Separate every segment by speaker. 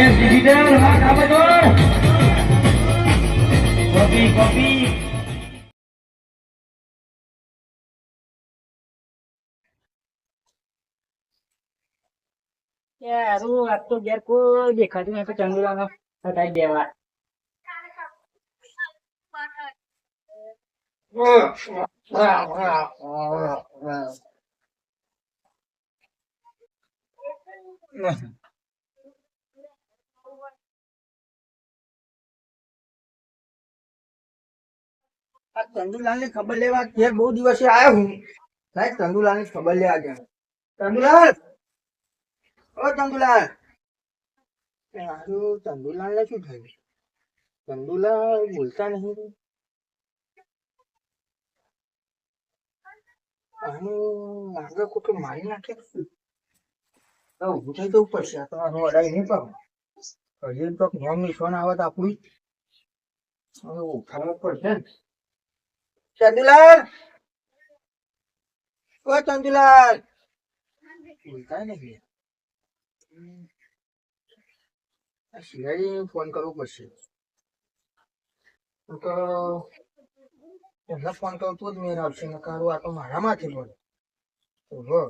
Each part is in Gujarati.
Speaker 1: Yes, digital, apa tuh? Kopi, kopi.
Speaker 2: યારું આજ તો ઘેર કોઈ દેખાતું નહીં તો ચંદુલાનો હટાઈ દેવા. આ ચંદુલાલ ની ખબર લેવા ઘેર બહુ દિવસે આવ્યો હું. સાહેબ ચંદુલાલ ની ખબર લેવા ગયા. ચંદુલાલ, ઓ ચંદુલાલ. યારું ચંદુલાલ ને શું થયું? ચંદુલાલ બોલતા નહીં. આનું આગળ કોઈ મારી નાખે. ઊભું થઈ જવું પડશે. આ તો આનું અડાઈ નહીં પાડું. હજી તો નોમ નિશાન આવે તો આપણું હવે ઉઠાવવું પડશે ને. ચંદુલાલ, ઓ ચંદુલાલ. બોલતા નહીં. શિયાળી ફોન કરવો પડશે. તો એમને ફોન કરું તો જ મેર આવશે ને કારું આ તો મારામાંથી બોલે. ઓહો.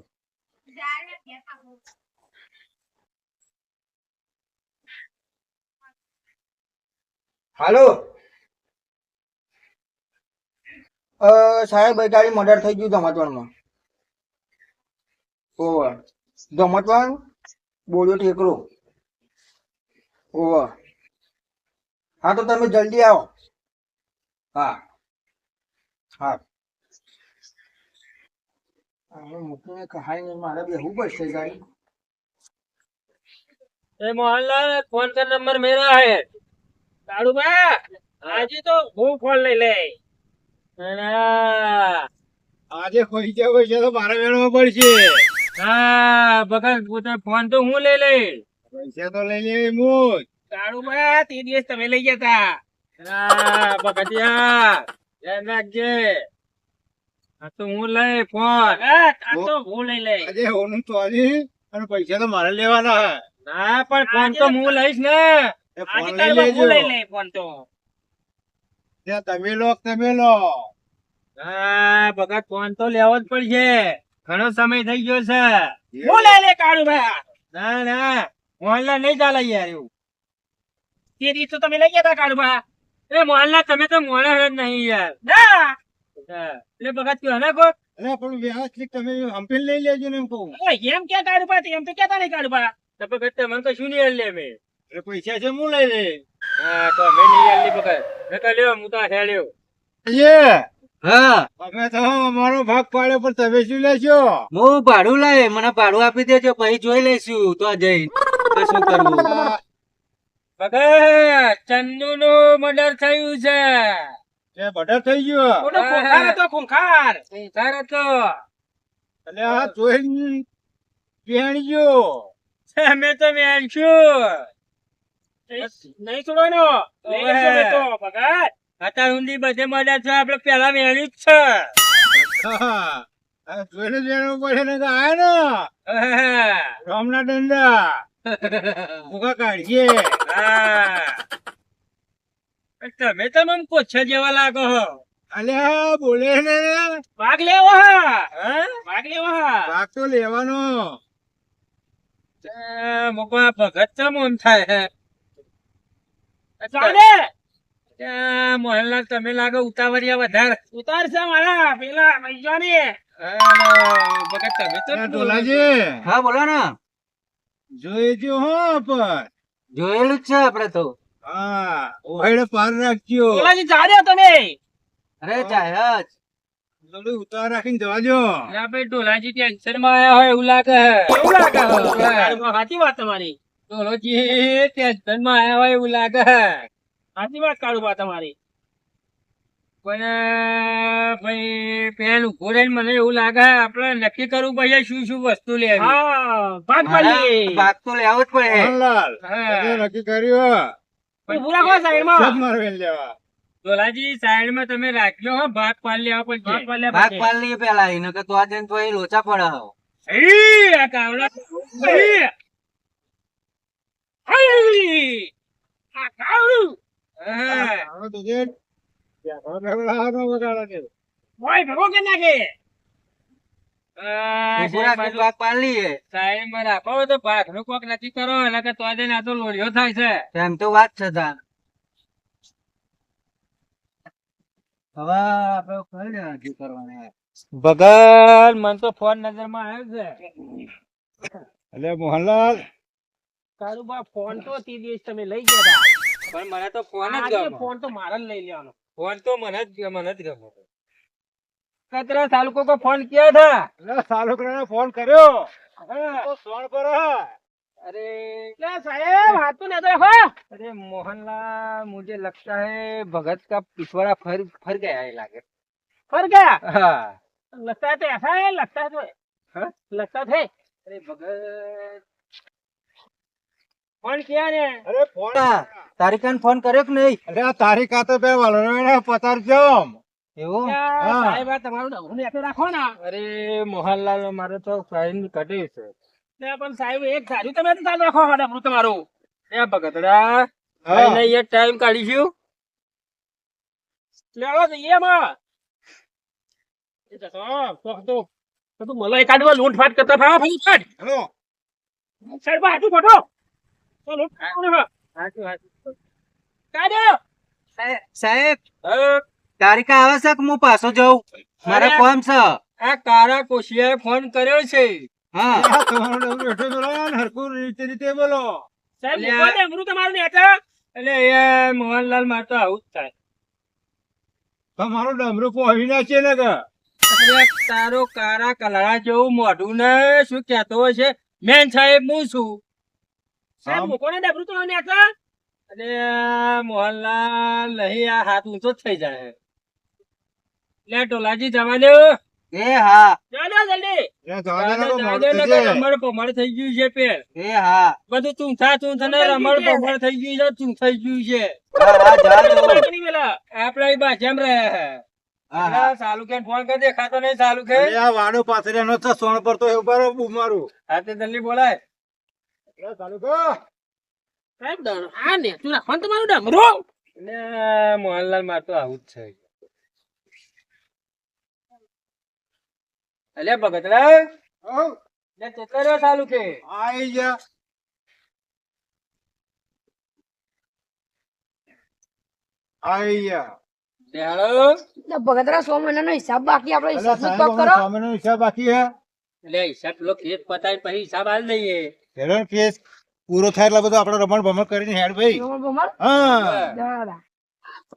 Speaker 2: હાલો સાહેબ, ગાડી મર્ડર થઈ ગયું જમતવાનમાં. ઓહ, જમતવાન બોલ્યો ઠેકરો. ઓહ, હા તો તમે જલ્દી આવો. હા હા, મૂકીને કહાય નહીં, મારે બેહવું પડશે ગાડી.
Speaker 1: मोहनलाल फोन का नंबर मेरा है काड़ू बा आज ही तो वो फोन ले ले
Speaker 3: આજે કોઈ છે તો મારે મેળવવો પડશે.
Speaker 1: हाँ बगल वो फोन तो हूँ ले ले
Speaker 3: પૈસા તો લઈ લે હું.
Speaker 1: काड़ू बा 3 દિવસ તમે લઈ ગયા તા બગતિયા ધ્યાન રાખજે આ તો હું લઈ ફોન આ તો હું લઈ લે
Speaker 3: આજે હોનું તો આજે અને પૈસા તો મારે લેવાના હે.
Speaker 1: ના પણ ફોન તો હું લઈશ ને
Speaker 3: એ
Speaker 1: આજે
Speaker 3: ફોન
Speaker 1: તારે
Speaker 3: લઈ
Speaker 1: હું લઈ
Speaker 3: લેજો.
Speaker 1: લે ફોન તો
Speaker 3: ત્યાં તમે લો.
Speaker 1: હા ભગત ફોન તો લેવો જ પડશે ઘણો સમય થઈ ગયો છે હું લઈ લે કાળુ ભાઈ ના ના મોહનલા નહીં ચાલે યાર એવું તે દિવસ તો તમે લઈ ગયા તા કાળુ ભાઈ એ મોહનલા તમે તો મોણા જ નહીં યાર ના એટલે ભગત કયો ને કો
Speaker 3: અરે પણ વ્યવસ્થિત તમે હંપીને લઈ લેજો ને એમ કહું.
Speaker 1: એમ ક્યાં કાળુ ભાઈ એમ તો કહેતા નહીં કાળુ ભાઈ તો ભગત મને તો શું નહીં લે મેં
Speaker 3: એટલે પૈસા છે હું લઈ લે.
Speaker 1: હા તો મેં નહીં લે ભગત મેં તો લ્યો હું તો હેલ્યો
Speaker 4: હા,
Speaker 3: અમે તો અમારો ભાગ પાડ્યો પણ તમે શું લેશો?
Speaker 4: હું ભાડું લાવે, મને ભાડું આપી દેજો, પછી જોઈ લઈશું તો જઈ તો શું કરવું.
Speaker 1: ભગત ચંદુ નું મર્ડર થયું છે
Speaker 3: એ બટર થઈ ગયો.
Speaker 1: ઓલો ખોખાર હતો ખોખાર હતો
Speaker 3: એટલે આ જોઈને પહેણી ગયો.
Speaker 1: મેં તો મેં છું નહીં છોડવાનો લઈ લેશો મેં તો ભગત અત્યાર સુધી બધે મર્ડર છે આપડે પેલા મેળ્યું જ છે
Speaker 3: હા, આ જોઈને જ એનું પડે ને તો આયા ને રામના દંડા ભૂખા કાઢીએ.
Speaker 1: તમે તો મને કોછા જેવા લાગો હો
Speaker 3: અલ્યા બોલે ને
Speaker 1: ભાગ લેવો હા ભાગ લેવો હા
Speaker 3: ભાગ તો લેવાનો.
Speaker 1: મોકવા ભગત છે મન થાય ચાલે મોહનલાલ તમે લાગો ઉતાવળિયા વધારે ઉતાર છે મારા પેલા પૈસાની ભગત તમે તો
Speaker 3: ઢોલાજી
Speaker 4: હા બોલો ને,
Speaker 3: જોઈજો હો પણ.
Speaker 4: જોયેલું જ છે આપડે તો.
Speaker 3: હા, ઓહેડે પાર રાખજો.
Speaker 1: પેલાજી જાડે તમે
Speaker 4: અરે જાય જ.
Speaker 3: થોડું ઉતાર રાખીને જવાજો.
Speaker 1: ભાઈ ઢોલાજી ટેન્શન માં આયા હોય એવું લાગે સાચી વાત તમારી ઢોલોજી ટેન્શન માં આયા હોય એવું લાગે સાચી વાત કાઢું તમારી પણ ભાઈ પેન ઉભો રહીને મને એવું લાગે આપડે નક્કી કરવું પડશે શું શું વસ્તુ લેવી ભાગ
Speaker 4: ભાગ તો લેવો જ પડે.
Speaker 3: મોહનલાલ, તમે નક્કી કર્યું સજ મારવેલ લેવા.
Speaker 1: ઢોલાજી સાઈડ માં તમે રાખ્યો હો ભાગ પાલ લેવા પડશે
Speaker 4: ભાગ પાલ લઈએ પેલા, એને કે તો આ જઈને તો એ લોચા પડે.
Speaker 1: આ કાવડા
Speaker 3: તો છે જ. ત્યાં ઘણો લાવવાનો વગાડો છે.
Speaker 1: ઓય ભેગો કે નાખે
Speaker 4: ઉભું રાખીને ભાગ પાડી લઈએ.
Speaker 1: સાહેબ માં રાખો તો ભાગ નું કોક નક્કી કરો એટલે કે તો જઈને આ તો લોડિયો થાય છે
Speaker 4: એમ તો વાત છે તાન. હવે આપણે કઈ ને હજુ કરવાના.
Speaker 1: ભગત મને તો ફોન નજર માં આવ્યો છે
Speaker 3: એટલે મોહનલાલ
Speaker 1: કારુબા ફોન તો તે દિવસ તમે લઈ ગયા હતા
Speaker 4: પણ મને તો ફોન જ
Speaker 1: આજે
Speaker 4: ગમે.
Speaker 1: ફોન તો મારે જ લઈ લેવાનો
Speaker 4: ફોન તો મને જ ગમે.
Speaker 1: કતરા સાલુકો કો ફોન किया था
Speaker 3: એટલે સાલુકરાને ફોન કર્યો
Speaker 1: हाँ।
Speaker 3: તો સોણ પર હે.
Speaker 1: अरे क्या साहेब हाथ तो नहीं रखो अरे मोहनलाल मुझे लगता है भगत का पिछवाड़ा फर गया है लागे फर गया हाँ लगता है तो ऐसा है लगता है तो हाँ? लगता है अरे भगत फोन किया ने
Speaker 3: અરે ફોન
Speaker 4: તારીખાને ફોન કર્યો કે નહીં?
Speaker 3: એટલે આ તારીખ આ તો બે વાલો પતાર જમ.
Speaker 4: એવું?
Speaker 1: क्या
Speaker 3: हाँ।
Speaker 1: साहेब आ તમારું ડબરું ને રાખો ને અરે મોહનલાલ મારે તો ફાઈન કટી છે ને પણ સાહેબ એક સારું તમે તો ચાલુ રાખો ડબરું તમારું એ ભગતડા
Speaker 3: હા.
Speaker 1: એને એક ટાઈમ કાઢીશું લેવો જઈએ માં એ તો તું મને કાઢવા લૂંટફાટ કરતા ફાવા ફાવી કાઢ
Speaker 3: હેલો.
Speaker 1: સાહેબ હાથું ફોટો તો લૂંટ હાથું કાઢ્યો
Speaker 4: સાહેબ તારીખા આવે છે કે હું પાછો જાઉં? મારે
Speaker 1: અરે.
Speaker 4: કોમ છે.
Speaker 1: આ કારા કોશિયાએ ફોન કર્યો છે
Speaker 4: હા
Speaker 3: આ તમારો ડબરો હેઠો બોલો ને હરખું રીતે બોલો.
Speaker 1: સાહેબ અલ્યા. મૂકો ને અમરું તમારું ને હતા એટલે એ મોહનલાલ માં તો આવું જ થાય
Speaker 3: તમારો ડમરો પહોંચી ના છે ને કે
Speaker 1: અરે તારો કારા કલરા જેવું મોઢું ને શું કહેતો હોય છે મેન સાહેબ હું છું સાહેબ
Speaker 3: આમ.
Speaker 1: મૂકો ને ડબરું તો ને હતા અને મોહનલાલ નહીં આ હાથ ઊંચો જ થઈ જાય લે ટોલાજી જવા દો
Speaker 4: એ હા
Speaker 1: ચાલો જલ્દી
Speaker 3: એ જવા દે ને તો
Speaker 1: જવા
Speaker 3: મોડું
Speaker 1: દો
Speaker 3: થઈ
Speaker 1: ને
Speaker 3: જાય.
Speaker 1: રમણ પમણ થઈ ગયું છે પેર
Speaker 4: એ હા
Speaker 1: બધું ચૂંથા ચૂંથા ને રમણ પમણ થઈ ગયું છે ચૂંથ થઈ ગયું છે
Speaker 4: હા હા જવા દો.
Speaker 1: આપડે બા જેમ રહ્યા હે
Speaker 4: હા હા
Speaker 1: સાલું કે ફોન કરી દેખાતો નહીં સાલું કે
Speaker 3: અરે આ વાડો પાથર્યાનો છે સોણ પર તો એવું બરો મારું.
Speaker 1: હા તે જલ્દી બોલાય
Speaker 3: એ સાલુકો.
Speaker 1: સાહેબ આ ને તું રાખો ને તમારું ડમરું ને મોહનલાલ માં તો આવું જ છે અલે ભગતલા
Speaker 3: હઉ.
Speaker 1: ને કેટલા રહ્યો સાલું કે
Speaker 3: આઈ જા. આઈ જા.
Speaker 1: દેહાડો
Speaker 5: ભગતરા 100 મહિનાનો હિસાબ બાકી આપણો
Speaker 3: અલા
Speaker 5: હિસાબ
Speaker 3: સાહેબ,
Speaker 5: કરો
Speaker 3: અમારો સામેનો હિસાબ બાકી હે.
Speaker 1: એટલે હિસાબ પેલો કેસ પતાવી પછી હિસાબ આલ દઈએ
Speaker 3: હેડો ને કેસ પૂરો થાય એટલે બધું આપણે રમણ ભમણ કરીને હેડ ભાઈ.
Speaker 5: ભમર ભમર
Speaker 3: હા
Speaker 5: દાદા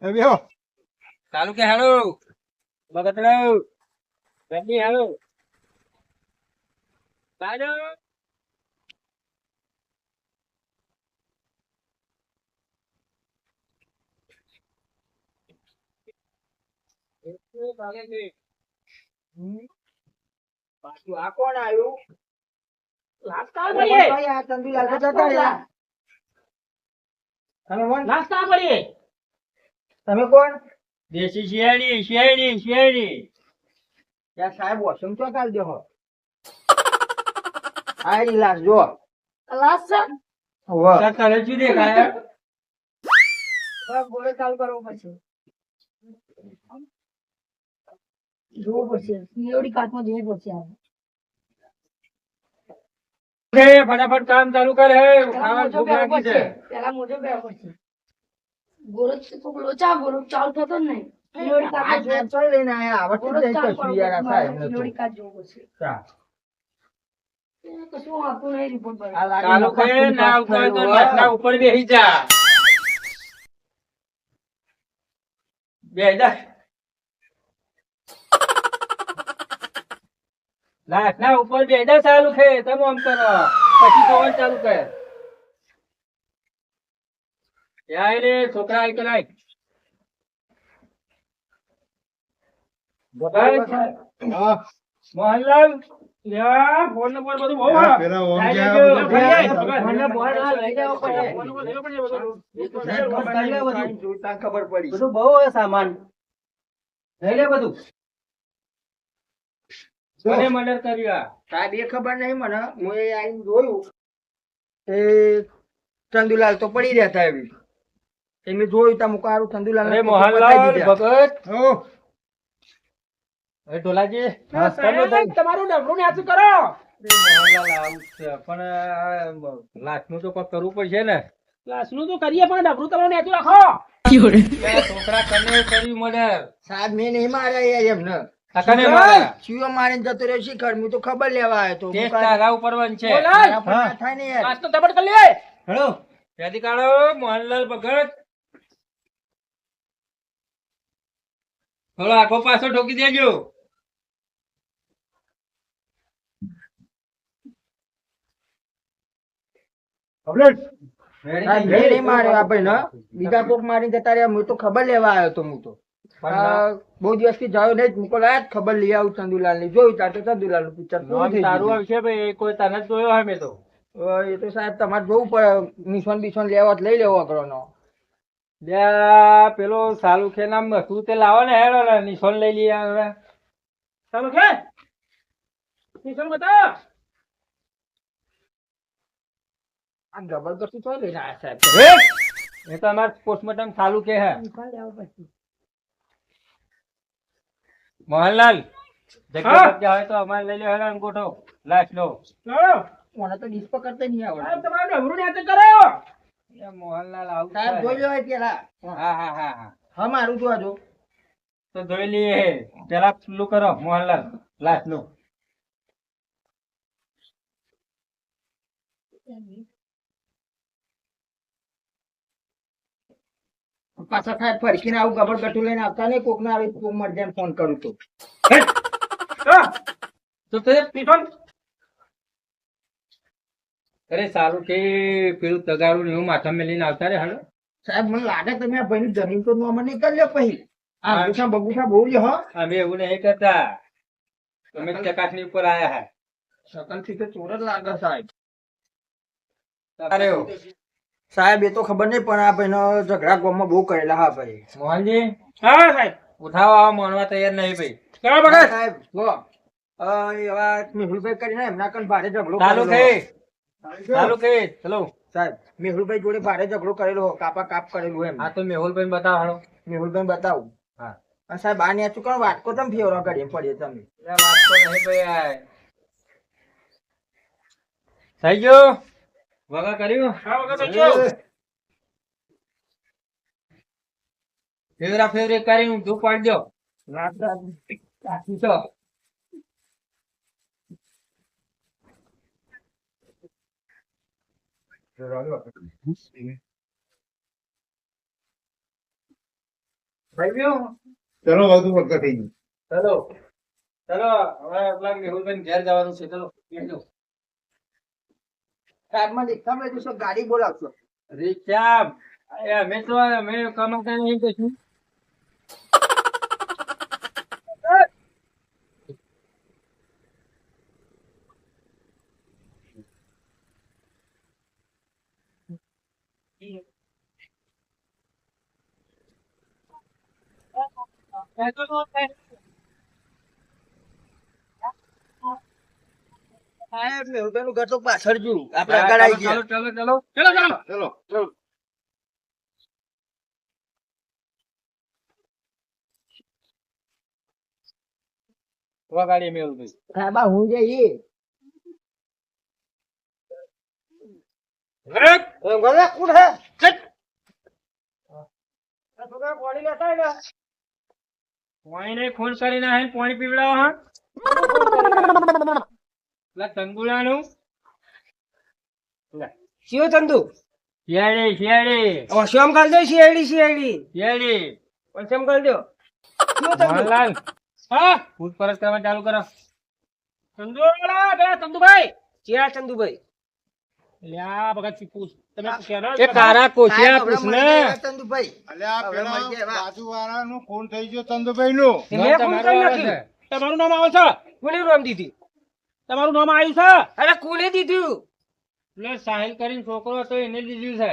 Speaker 3: એ બેહો.
Speaker 1: સાલું કે હાલો ભગતલા જલ્દી હાલો કાઢો
Speaker 2: પાછું આ કોણ આવ્યું?
Speaker 1: નાસ્તા કરીએ
Speaker 2: ભાઈ, આ ચંદુલાલ તો જતા રહ્યા. તમે કોણ?
Speaker 1: નાસ્તા કરીએ
Speaker 2: તમે કોણ?
Speaker 1: દેશી શિયાળી શિયાળી શિયાળી
Speaker 2: ત્યાં સાહેબ વોશરૂમ તો કાઢ દેહો. આ રી લાશ જો.
Speaker 5: લાસ્ટ છે
Speaker 2: હોવે.
Speaker 1: સર તને શું દેખાય
Speaker 5: બસ ગોળે ચાલુ કરવો પડશે જોવું પડશે એવડી કાચમાં જોવું પડશે આ.
Speaker 1: ફટાફટ કામ ચાલુ કરે
Speaker 5: પેલા
Speaker 1: ખાવા
Speaker 5: મોજો
Speaker 1: ભૂખ
Speaker 5: પહેરવો
Speaker 1: લાગી
Speaker 5: પડશે
Speaker 1: છે
Speaker 5: પેલા મોજો પહેરવો પડશે ગોળો થોડુંક લોચા ગોળો ચાલુ થતો જ નહીં એવડી
Speaker 2: આ
Speaker 5: કાચમાં
Speaker 2: સાહેબ ચોય લઈને આયા? આવડતું
Speaker 5: ગોળો
Speaker 2: જ નહીં
Speaker 5: ચાલુ
Speaker 2: કશું
Speaker 5: કરવો
Speaker 2: યાર આ
Speaker 5: પડશે
Speaker 2: સાહેબને તો.
Speaker 5: એવડી કાચ જોવું પડશે
Speaker 2: ચા.
Speaker 5: એ કશું આપતું નહીં રિપોર્ટ પર
Speaker 2: આ લાગે
Speaker 1: ચાલુ
Speaker 2: નફા
Speaker 1: કરે ના ઉપર તો
Speaker 2: થયેલું
Speaker 1: નાકના
Speaker 2: હોય.
Speaker 1: ઉપર બેસી જા બેસી જા નાકના ઉપર બેસી જા ચાલુ છે તમે આમ કરો પછી તો ચાલુ કર યાર રે છોકરા આઈ કલાઈ
Speaker 3: હા.
Speaker 1: મોહનલાલ લ્યા ફોન નંબર બધું બહુ
Speaker 3: હા,
Speaker 1: હા.
Speaker 3: પેલા ઓમ
Speaker 1: આઈ
Speaker 3: ગયા
Speaker 1: જજો.
Speaker 3: બધું
Speaker 1: ભાઈ,
Speaker 3: ગયા.
Speaker 1: ભગવાન.
Speaker 2: ફોનને બોલ આ લઈ જવો પડે.
Speaker 1: ફોન નંબર લેવો પડશે બધું.
Speaker 2: સાહેબ ખબર નહીં, સાહેબ જોતા ખબર પડી.
Speaker 4: બધું બહુ હોય સામાન. લઈ લે બધું.
Speaker 1: મને મર્ડર કર્યું આ.
Speaker 2: સાહેબ એ ખબર નહીં મને. હું એ આઈને જોયું એ ચંદુલાલ તો પડી રહેતા એવી. એમને જોયું તા મુકા હારું ચંદુલાલ
Speaker 1: અરે મોહનલાલ ભગત
Speaker 3: હો
Speaker 1: અરે ઢોલાજી
Speaker 2: હા, સાહેબ, તમારું ડબરું ને હાથું કરો.
Speaker 1: મોહનલાલ આવું છે પણ લાસ્ટનું તો કોક કરવું પડશે ને
Speaker 2: લાસનું તો કરીએ પણ ડબરું તમારું નેચું રાખો.
Speaker 1: છોકરા કને કર્યું મર્ડર
Speaker 2: સાહેબ મેં નહીં માર્યા યાર એમને.
Speaker 1: આ કને માર્યા?
Speaker 2: શિવો મારીને જતો રહ્યો શિખર, હું તો ખબર લેવા આવ્યો તો.
Speaker 1: કેસ તારા ઉપર બન છે
Speaker 2: મારા પર ના થાય ને યાર.
Speaker 1: તો દબડ કરી લે હેલો ત્યાંથી કાઢો મોહનલાલ ભગત થોડો આખો પાછો ઠોકી દેજો
Speaker 2: સાહેબ, મેં નહીં માર્યો આ ભાઈને. બીજા કોક મારીને જતા રહ્યા, હું તો ખબર લેવા આવ્યો તો. હું તો બહુ દિવસથી જાયો નહીં, મુકો લાયા ખબર લઈ આવું ચંદુલાલ ની. જોયું તાર તો ચંદુલાલ નું પિક્ચર
Speaker 1: તારું આવશે ભાઈ કોઈ તને જ જોયો હોય મેં તો
Speaker 2: એ તો સાહેબ તમારે જોવું પડે. નિશાન બિશાન લેવા તો લઈ લેવો અઘરોનો.
Speaker 1: પેલો સાલું છે નામ તું તે લાવો ને હેડો ને નિશાન લઈ લઈએ હવે
Speaker 2: ચાલો કે નિશાન બતાવો. આ જબરદસ્તી તો લઈને આયા સાહેબ.
Speaker 1: એ તો અમારે પોસ્ટમોર્ટમ ચાલુ કે હે મોહનલાલ જગ્યા પર હોય તો અમારે લઈ લો હેડો અંગૂઠો લાશ લો
Speaker 2: મને તો ડિસ્પો કરતા નહીં આવડે.
Speaker 1: તમારું ડબરું ને હાથે કરો મોહનલાલ આવું
Speaker 2: સાહેબ જોઈ લો પેલા.
Speaker 1: હા હા હા હા
Speaker 2: હા મારું જોવા જો.
Speaker 1: તો જોઈ લઈએ પેલા પેલું કરો મોહનલાલ લાશ લો
Speaker 2: પાછા સાહેબ ફરકીને આવું ગબર ગઠું લઈને આવતા નહીં. કોક ને આવી કોક મર જાય ફોન કરું તો.
Speaker 1: તો તે પીઠોન અરે સારું કે પેલું તગારું ને એવું માથા મેલીને આવતા રે હાલો
Speaker 2: સાહેબ મને લાગે તમે આ ભાઈની જમીન તો નોમાં નહીં કરી લ્યો પછી. આ અંગૂઠા બગૂઠા બહુ લ્યો હો.
Speaker 1: અમે એવું નહીં કરતા તમે ચકાસણી ઉપર આયા હે
Speaker 2: શકલ થી તો ચોર જ લાગે સાહેબ.
Speaker 1: અરે
Speaker 2: સાહેબ એ તો ખબર નહીં પણ આ ભાઈનો ઝઘડા ગામમાં બહુ કરેલા. હા ભાઈ.
Speaker 1: મોહનજી
Speaker 2: હા સાહેબ.
Speaker 1: ઉઠાવો આવો માનવા તૈયાર નહીં ભાઈ
Speaker 2: હા, સાહેબ જો એવા મેહુલભાઈ કરીને એમના કન ભારે ઝઘડો
Speaker 1: ચાલુ
Speaker 2: કરેલો.
Speaker 1: કે ચાલુ કે ચલો
Speaker 2: સાહેબ મેહુલભાઈ જોડે ભારે ઝઘડો કરેલો. કાપા કાપ કરેલું એમ.
Speaker 1: હા તો મેહુલભાઈ બતાવો હાલો
Speaker 2: મેહુલભાઈ બતાવું.
Speaker 1: હા
Speaker 2: અને સાહેબ આ ને ચૂકણ વાટકો તમે ફેવરો કરી પડીએ તમે.
Speaker 1: એટલે વાત તો નહીં ભાઈ આ થઈ ગયો વગા કર્યું ફેવરા ફેવરે કરીને તું પાડી દો તો
Speaker 3: ચલો બધું વખત થઈ ગયું.
Speaker 1: ચલો ચલો હવે પેલા મેહુલભાઈ ઘેર જવાનું છે ચલો બેસો.
Speaker 2: સાહેબમાં દેખતા મેં તો ગાડી બોલાવશો.
Speaker 1: રિક્ષા અમે તો અમે કમાતા નહીં કશું
Speaker 2: સાહેબ મેહુલભાઈ નું ઘર તો પાછળ જોયું. આપણે આગળ આવી ગયા.
Speaker 1: ચલો ચલો ચલો ચલો
Speaker 3: ચલો ચલો
Speaker 1: વગાડી મેહુલભાઈ
Speaker 2: સાહેબ આ હું જઈએ. ગોલા કુડ હે ચટ. આ છોકરા પાણી લેતા આય ને.
Speaker 1: પાણી ફોન કરીને આવીને પાણી પીવડાવો હા પેલા તંગુલાનું
Speaker 2: શિવ ચંદુ
Speaker 1: શિયાળી શિયાળી
Speaker 2: ઓશમ કાલ દો શિયાળી શિયાળી
Speaker 1: શિયાળી
Speaker 2: ઓશમ કાલ દો શિવ ચંદુ.
Speaker 1: મોહનલાલ હા પૂછપરછ કરવા ચાલુ કરો ચંદુલા પેલા ચંદુભાઈ
Speaker 2: ક્યાં ચંદુભાઈ?
Speaker 1: લ્યા ભગત પૂછ તમે પૂછ્યા એ કારા કોશિયા પૂછ ને
Speaker 2: ચંદુભાઈ
Speaker 3: અલ્યા
Speaker 2: હવે
Speaker 3: પેલા
Speaker 2: મળી ગયા, વાહ.
Speaker 3: બાજુવાળાનું ખૂન થઈ ગયો ચંદુભાઈ નું.
Speaker 1: નામ તમારું આવે છે.
Speaker 2: તમારું નામ આવે છે? કોને નામ દીધી?
Speaker 1: તમારું નામ આવ્યું છે
Speaker 2: અરે કોને દીધું?
Speaker 1: એટલે સાહિલ કરીને છોકરો હતો એને દીધું છે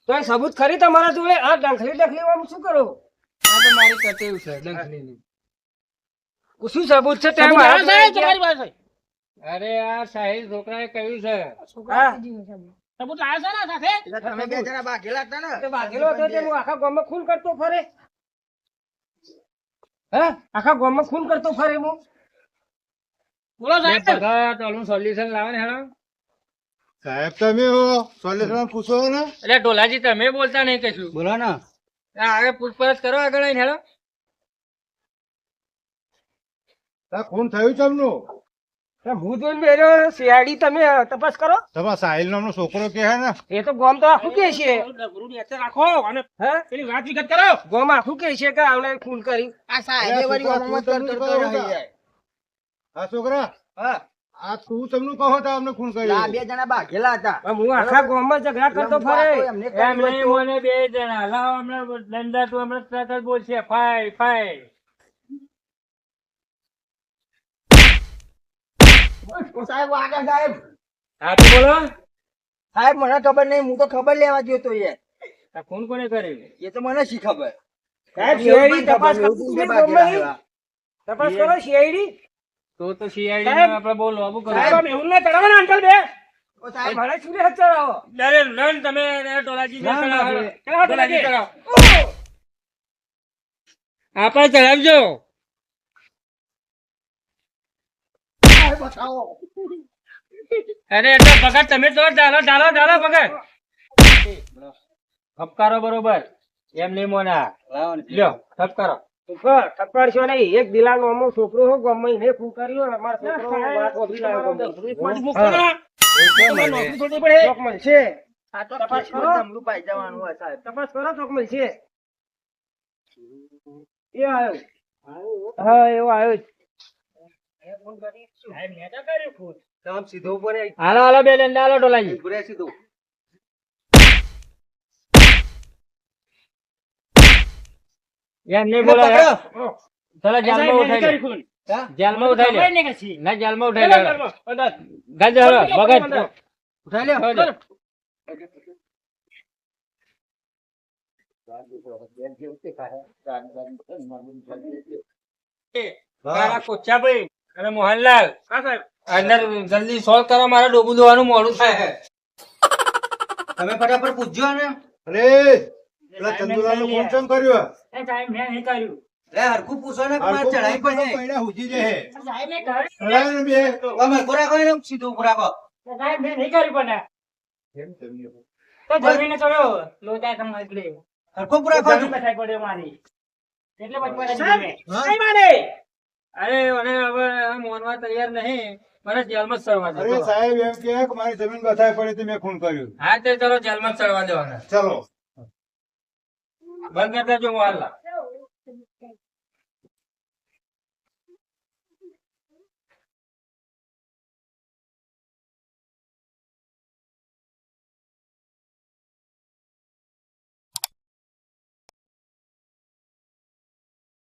Speaker 2: તો એ સબૂત ખરી તમારા જોડે? આ ડંખલી ડંખલી આમ શું કરો?
Speaker 1: આ તો મારી કટેવ છે ડંખલીની.
Speaker 2: શું સબૂત છે? તે
Speaker 1: સબૂત
Speaker 2: મારા
Speaker 1: આવે છે
Speaker 2: જોડે
Speaker 1: તમારી
Speaker 2: પાસે?
Speaker 1: અરે આ સાહિલ છોકરાએ કહ્યું છે
Speaker 2: હા.
Speaker 1: સબૂત લાવ્યો છે ને સાથે?
Speaker 2: એટલે તમે બે જણા ભાગેલા હતા ને
Speaker 1: તે ભાગેલો હતો તે હું આખા ગામમાં ખૂન કરતો ફરે. હે? આખા ગામમાં ખૂન કરતો ફરે હું. બોલો સાહેબ. ભગત ઓલું સોલ્યુશન લાવો ને હેડો.
Speaker 3: સાહેબ તમે સોલ્યુશન પૂછો ને.
Speaker 1: એટલે ઢોલાજી તમે બોલતા નહીં કશું.
Speaker 4: બોલો ને.
Speaker 1: આગળ પૂછપરછ કરો આગળ આવીને હેડો.
Speaker 3: આ ખૂન થયું તમનું.
Speaker 1: હું તો મેરો સીઆઈડી તમે તપાસ કરો.
Speaker 3: તમારા સાહિલ નામનો છોકરો કે હે ને.
Speaker 1: એ તો ગામ તો આખું કે છે. રાખો અને પેલી વાત વિગત કરો. ગામ આખું કે છે કે આવને ખૂન કરી.
Speaker 2: આ સાહેબે વળી ઓમત કરતો રહી જાય.
Speaker 3: આ છોકરા
Speaker 2: હા
Speaker 3: આ તું તમને કહો તો અમને ખૂન
Speaker 2: આ
Speaker 3: કર્યું.
Speaker 2: બે જણા ભાગેલા હતા.
Speaker 1: હું આખા ગામમાં ઝઘડા કરતો ફરે.
Speaker 2: એમને
Speaker 1: એમ નહીં મને બે જણા લાવો હમણાં દંડા તું હમણાં તરત જ બોલશે ફાઈ ફાઈ.
Speaker 2: સાહેબ આગળ સાહેબ
Speaker 1: હા તો બોલો.
Speaker 2: સાહેબ મને ખબર નહીં હું તો ખબર લેવા ગયો તો યાર
Speaker 1: આ ખૂન કોને કર્યું?
Speaker 2: એ તો મને શી ખબર
Speaker 1: સાહેબ
Speaker 2: એવું
Speaker 1: CID
Speaker 2: પણ
Speaker 1: તપાસ
Speaker 2: ખબર,
Speaker 1: કરો.
Speaker 2: એવું પણ ભાગેલા હતા.
Speaker 1: તપાસ કરો CID. તો CID ને આપણે બહુ લોબુ કરો. સાહેબ એવું ના ચડાવો ને અંકલ બે.
Speaker 2: ઓ સાહેબ
Speaker 1: મારે શું હાથ ચડાવો? દરે નન તમે ટોલાજી ને ચડાવો. ચડાવો ટોલાજી ચડાવો. આપણે ચડાવજો.
Speaker 2: બતાવો
Speaker 1: અરે એટલે ભગત તમે તો ડાલો ભગત. ઠપકારો બરોબર એમ નહીં મોના. લ્યો ઠપકારો. ઠપકારશો નહીં. એક દિલાનો અમો છોકરો હો ગમે ને ફૂ કર્યો અમાર છોકરો વાત ઓબરી લાવ્યો ગમે. નોકરી છોડી પડે. ચોક મળશે.
Speaker 2: આ તો
Speaker 1: તપાસ કરો.
Speaker 2: તમલું પાઈ જવાનું હોય સાહેબ
Speaker 1: તપાસ કરો ચોક મળશે. એ આવ્યો. હા એવો આવ્યો જ.
Speaker 4: આમ સીધો ઉપર આય.
Speaker 1: હાલો હાલો બે દંડા હાલો ટોલાજી.
Speaker 4: ઉભરે સીધો.
Speaker 1: એમ નહીં બોલો ચલો જેલમાં ઉઠાઈ લો. જેલમાં ઉઠાઈ લો. ના જેલમાં ઉઠાઈ લો. ગાજે હાલો ભગત
Speaker 4: ઉઠાઈ લ્યો.
Speaker 1: મારા કોચાભાઈ અને મોહનલાલ અંદર જલ્દી સોલ્વ કરો. મારે ડોબું દોવાનું મોડું થાય છે.
Speaker 4: તમે ફટાફટ પૂછજો ને.
Speaker 3: અરે પેલા ચંદુલાલનો ખૂન કેમ કર્યો?
Speaker 4: લે હરખું પૂછો ને પણ ચડાઈ પડે.
Speaker 3: પૈડા હુજી જાય.
Speaker 1: સાહેબ મેં કર્યું.
Speaker 3: ચડાય ને બે.
Speaker 4: તમે ઉભો રાખો એને સીધો ઉભો રાખો.
Speaker 1: સાહેબ મેં નહીં કર્યું પણ
Speaker 3: કેમ તેમને?
Speaker 1: તો જમીને કર્યો લોચા તમારે
Speaker 4: હરખું ઉભો રાખો.
Speaker 1: બેઠાઈ પડ્યો મારી એટલે પછી
Speaker 3: હા?
Speaker 1: નહીં માને. અરે મને હવે મોનવા તૈયાર નહીં. મને જેલમાં જ ચડવા
Speaker 3: અરે
Speaker 1: દો.
Speaker 3: સાહેબ એમ કે મારી જમીન બતાવી પડી તો મેં ખૂન કર્યું.
Speaker 1: હા તે ચલો જેલમાં જ ચડવા દેવાના.
Speaker 3: ચલો
Speaker 1: બંધ કરતા જો મોહનલાલ.